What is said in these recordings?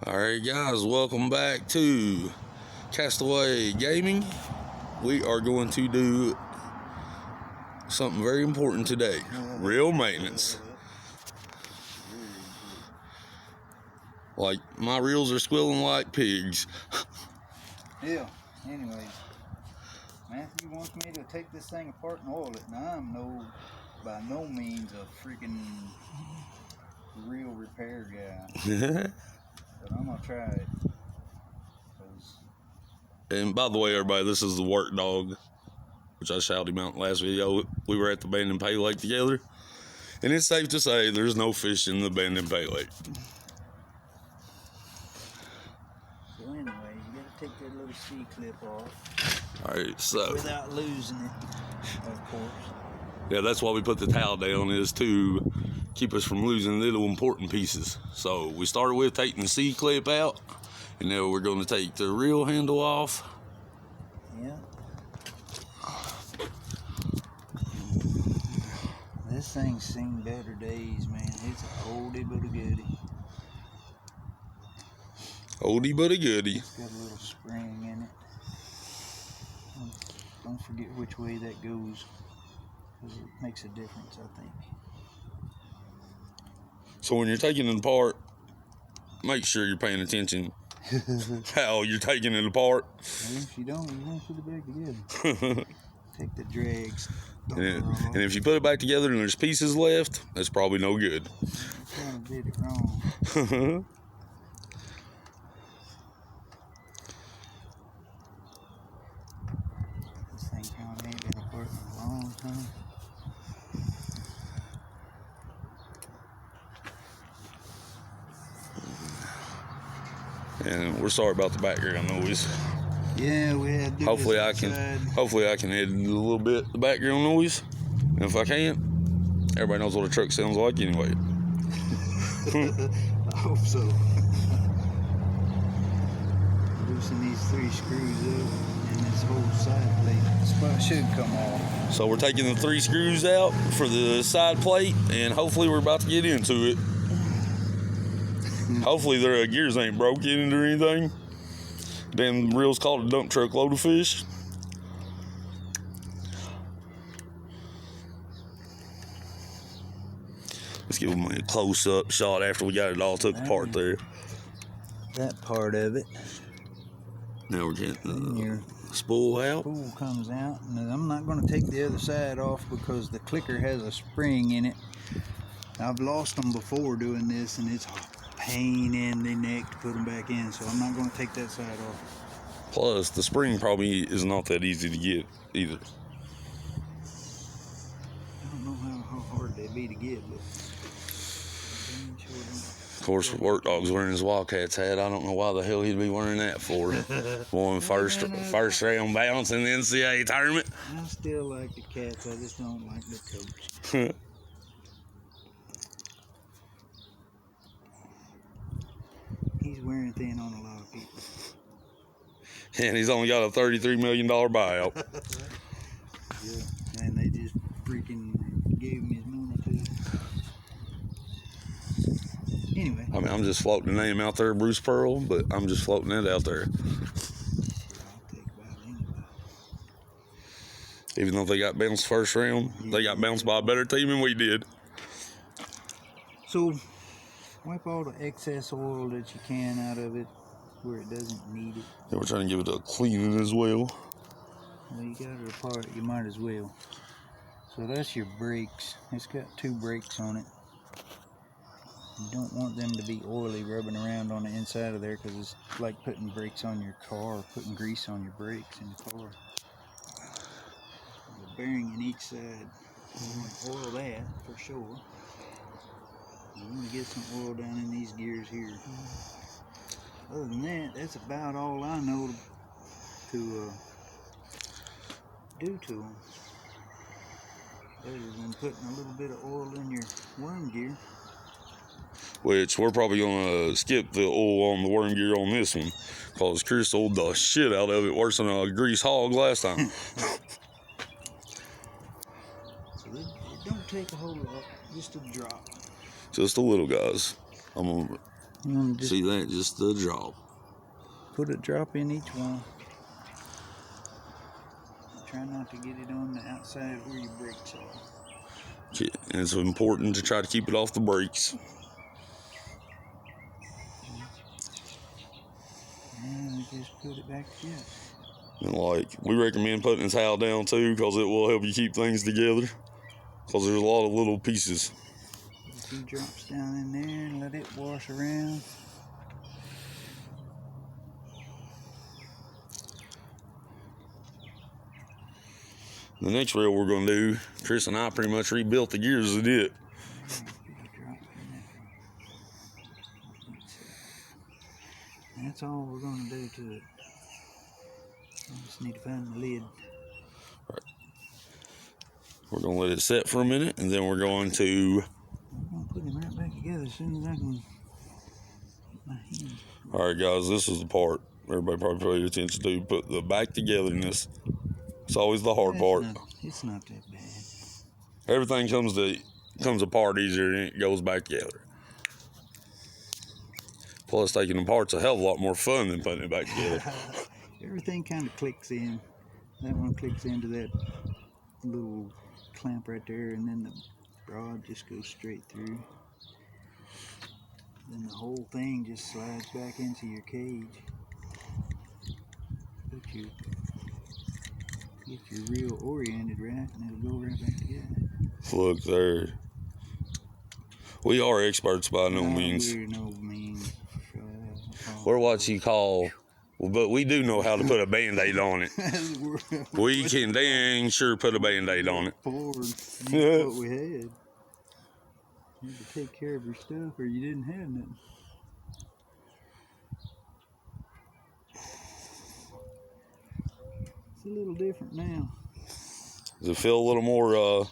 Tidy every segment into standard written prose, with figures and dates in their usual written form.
Alright guys, welcome back to Castaway Gaming. We are going to do something very important today. Reel maintenance. Like, my reels are squealing like pigs. Yeah, anyway, Matthew wants me to take this thing apart and oil it. Now, I'm by no means a freaking reel repair guy. But I'm going to try it. And by the way, everybody, this is the work dog, which I shouted him out in the last video. We were at the Abandoned Pay Lake together. And it's safe to say there's no fish in the Abandoned Pay Lake. So anyway, you got to take that little C-clip off. Alright, so. Without losing it, of course. Yeah, that's why we put the towel down, is to keep us from losing little important pieces. So we started with taking the C-clip out, and now we're going to take the reel handle off. Yeah. This thing's seen better days, man. It's an oldie but a goodie. Oldie but a goodie. It's got a little spring in it. Don't forget which way that goes, because it makes a difference, I think. So when you're taking it apart, make sure you're paying attention how you're taking it apart. Well, if you don't, you won't put it back together. Take the drags. And if you put it back together and there's pieces left, that's probably no good. I kind of did it wrong. This thing kind of ain't been apart in a long time. And we're sorry about the background noise. Yeah, we had to do hopefully I can edit a little bit the background noise. And if I can't, everybody knows what a truck sounds like anyway. I hope so. Loosen these 3 screws up and this whole side plate. This spot should come off. So we're taking the 3 screws out for the side plate, and hopefully we're about to get into it. Hopefully their gears ain't broken or anything. Damn reel's called a dump truck load of fish. Let's give them a close-up shot after we got it all took apart there. That part of it. Now we're getting the spool out. Spool comes out, and I'm not going to take the other side off because the clicker has a spring in it. I've lost them before doing this, and it's pain in the neck to put them back in, so I'm not going to take that side off. Plus, the spring probably is not that easy to get either. I don't know how hard they'd be to get, but of course, work dog's wearing his Wildcats hat. I don't know why the hell he'd be wearing that for. Won first round bounce in the NCAA tournament. I still like the Cats. I just don't like the coach. He's wearing thin on a lot of people. And he's only got a $33 million buyout. Yeah, and they just freaking gave him his money too. Anyway. I mean, I'm just floating the name out there, Bruce Pearl, but I'm just floating it out there. I'll take about anybody. Even though they got bounced first round, they got bounced by a better team than we did. So, wipe all the excess oil that you can out of it where it doesn't need it. Yeah, we're trying to give it a cleaning as well. Well, you got it apart, you might as well. So that's your brakes. It's got 2 brakes on it. You don't want them to be oily rubbing around on the inside of there, because it's like putting brakes on your car or putting grease on your brakes in the car. The bearing in each side. You want to oil that for sure. You want to get some oil down in these gears here. Other than that, that's about all I know to do to them. Other than putting a little bit of oil in your worm gear. Which we're probably going to skip the oil on the worm gear on this one, because Chris oiled the shit out of it worse than a grease hog last time. So it don't take a whole lot, just a drop. Just a little, guys. I'm going to You want to just See that? Just the drop. put a drop in each one. Try not to get it on the outside where your brakes are. And it's important to try to keep it off the brakes. And we just put it back together. And like, we recommend putting the towel down too, because it will help you keep things together. Because there's a lot of little pieces. Put a few drops down in there and let it wash around. The next reel we're going to do, Chris and I pretty much rebuilt the gears of it. That's all we're going to do to it. I just need to find the lid. Right. We're going to let it set for a minute, and then we're going to... I'm going to put him right back together as soon as I can get my hand. Alright guys, this is the part everybody probably paid attention to. Put the back togetherness. It's always the hard part. It's not that bad. Everything comes apart easier and it goes back together. Plus, taking them apart's a hell of a lot more fun than putting it back together. Everything kind of clicks in. That one clicks into that little clamp right there, and then the rod just goes straight through. Then the whole thing just slides back into your cage. Get your reel oriented right, and it'll go right back together. Look there. We are experts by no means. We're no means. We're what you call, but we do know how to put a Band-Aid on it. We can dang sure put a Band-Aid on it. Forward, that's what we had. You had to take care of your stuff or you didn't have nothing. It's a little different now. Does it feel a little more,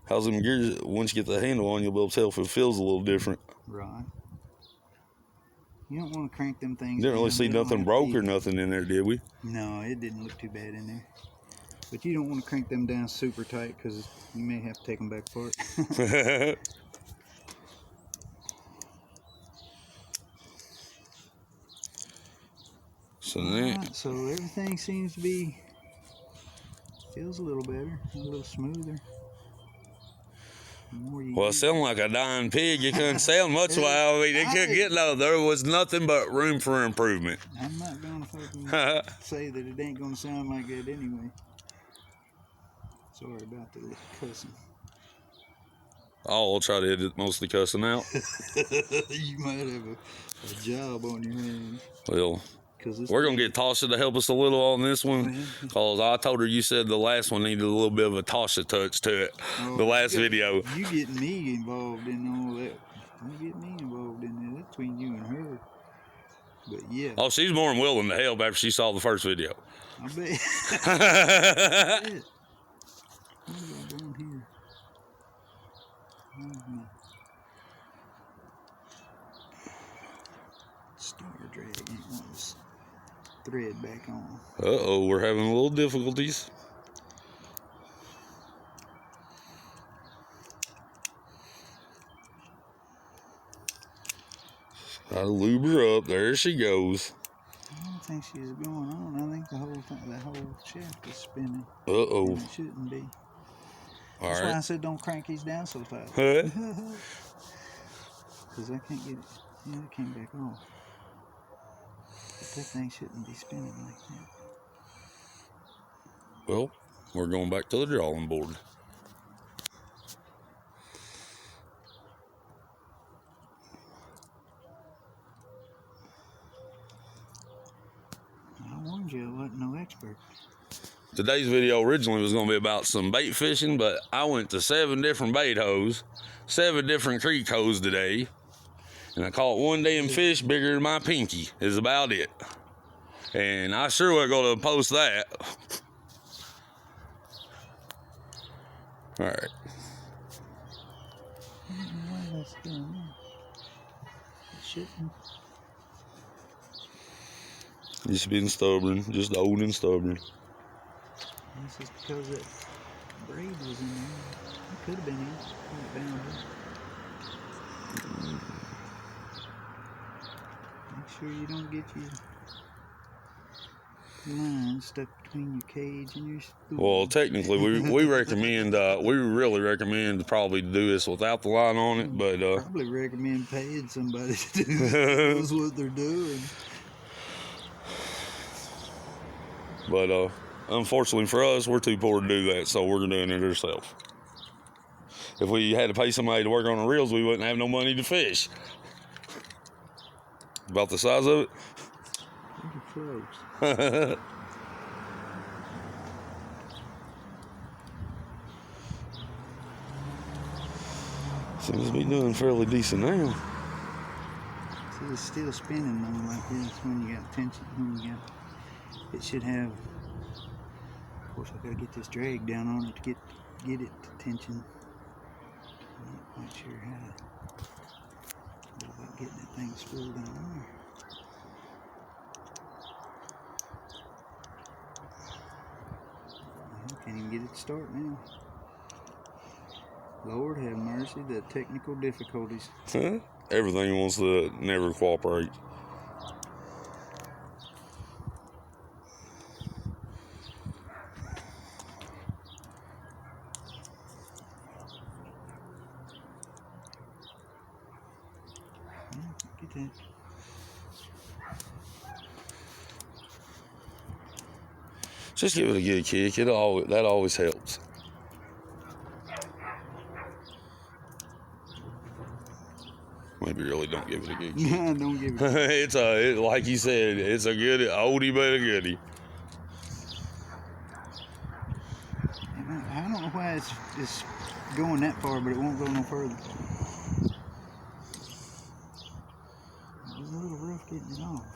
how's them gears, once you get the handle on, you'll be able to tell if it feels a little different. Right. You don't want to crank them things. Didn't really see nothing broke or nothing in there, did we? No, it didn't look too bad in there. But you don't want to crank them down super tight because you may have to take them back apart. So everything seems to be, feels a little better, a little smoother. Well, it sounded like a dying pig. You couldn't sound much well. I mean, it couldn't get no. There was nothing but room for improvement. I'm not going to say that it ain't going to sound like that anyway. Sorry about the cussing. I'll try to edit most of the cussing out. You might have a job on your hands. Well, we're going to get Tasha to help us a little on this one, because I told her you said the last one needed a little bit of a Tasha touch to it, the last video. You getting me involved in all that. You get me involved in that. That's between you and her. But yeah. Oh, she's more than willing to help after she saw the first video. I bet. I bet. What am I doing here? Star drag ain't want this thread back on. Uh-oh, we're having a little difficulties. Gotta lube her up. There she goes. I don't think she's going on. I think the whole shaft is spinning. Uh-oh. It shouldn't be. All That's right. why I said don't crank these down so tight. Huh? Because I can't get it. Yeah, it came back off. But that thing shouldn't be spinning like that. Well, we're going back to the drawing board. I warned you I wasn't no expert. Today's video originally was going to be about some bait fishing, but I went to 7 different bait hoes, 7 different creek hoes today, and I caught one damn fish bigger than my pinky, is about it. And I sure wasn't going to post that. All right. I don't know why that's doing that. It shouldn't. Just being stubborn, just old and stubborn. This is because that braid was in there. It could have been in. sure you don't get your line stuck between your cage and your spool. Well, technically, we recommend, we really recommend probably do this without the line on it, but probably recommend paying somebody to do that knows what they're doing. But unfortunately for us, we're too poor to do that, so we're doing it ourselves. If we had to pay somebody to work on the reels, we wouldn't have no money to fish. About the size of it? Pretty close. Seems to be doing fairly decent now. See, it's still spinning though like this when you got tension. When you got, it should have. Of course, I gotta get this drag down on it to get it to tension. I'm not quite sure how. What about getting that thing spooled down there? I can't even get it to start now. Lord have mercy, the technical difficulties. Everything wants to never cooperate. Get that. Just give it a good kick. That always helps. Maybe really don't give it a good kick. Yeah, don't give it. Like you said, it's a good oldie but a goodie. I don't know why it's going that far, but it won't go no further. It's a little rough getting it off.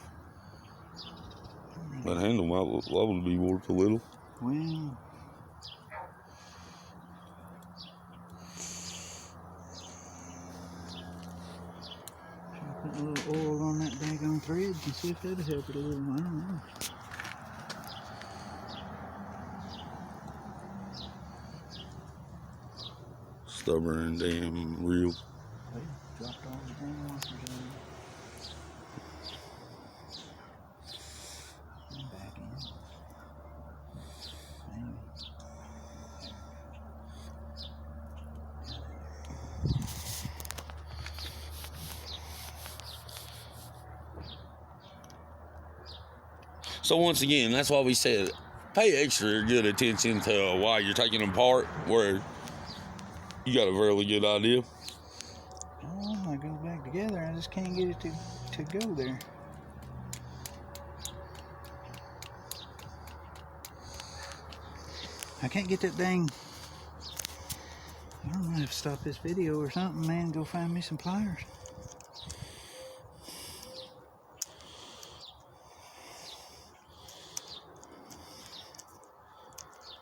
That handle might liable to be warped a little. Well, put a little oil on that daggone thread and see if that'll help it a little. I don't know. Stubborn and damn real. They dropped all the damn markers out. Back in. Maybe. So once again, that's why we said pay extra good attention to why you're taking them apart, where you got a fairly good idea. Oh, when it goes back together, I just can't get it to go there. I can't get that thing. I don't know if to stop this video or something, man. Go find me some pliers.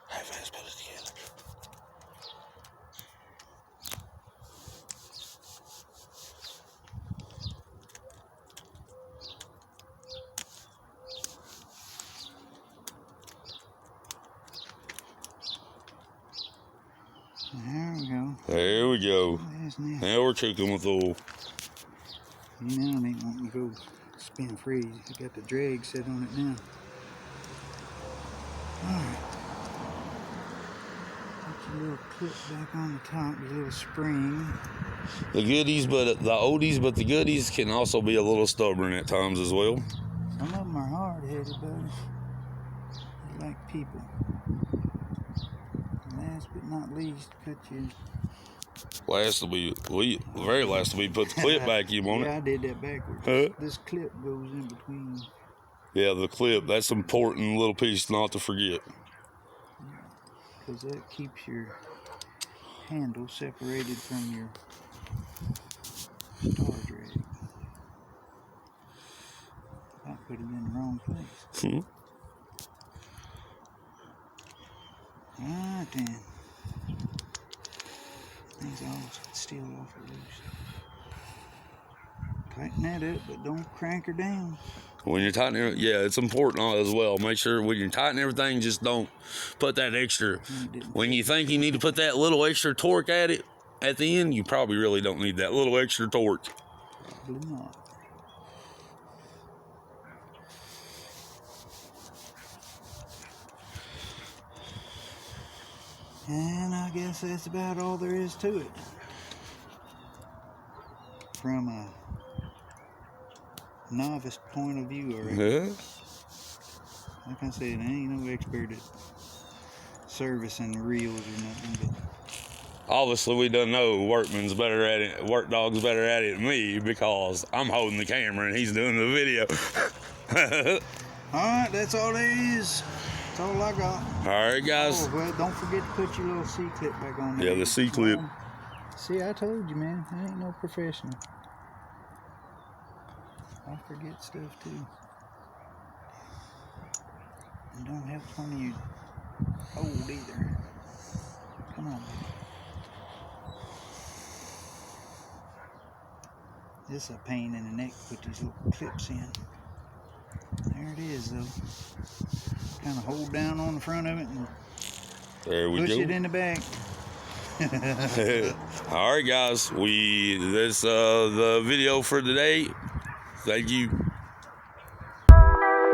How fast put it together? There we go. There we go. There's now. Now we're cooking with oil. You know, I ain't wanting to go spin free. I got the drag set on it now. Alright. Put your little clip back on the top, your little spring. The goodies, but the oldies, but the goodies can also be a little stubborn at times as well. Some of them are hard-headed, buddy. They're like people. Last but not least, put your... Very last will be put the clip back, you want Yeah, it? I did that backwards. Huh? This clip goes in between. Yeah, the clip, that's an important little piece not to forget. Because that keeps your handle separated from your star drag. I put it in the wrong place. Alright then. Things all still awful loose. Tighten that up, but don't crank her down. When you're tightening, yeah, it's important as well. Make sure when you're tightening everything, just don't put that extra. When you think you need to put that little extra torque at it at the end, you probably really don't need that little extra torque. Probably not. And I guess that's about all there is to it. From a novice point of view, or Yeah. like I said, I ain't no expert at servicing reels or nothing, but Obviously, we don't know workman's better at it. Work dog's better at it than me because I'm holding the camera and he's doing the video. alright, that's all there is. That's all I got. Alright, guys. Oh, well, don't forget to put your little C-clip back on there. Yeah, the C-clip. See, I told you, man. I ain't no professional. I forget stuff, too. And don't have plenty of hold either. Come on, baby. This is a pain in the neck to put these little clips in. There it is, though. Kind of hold down on the front of it and There we push go. it in the back. All right, guys. That's the video for today. Thank you.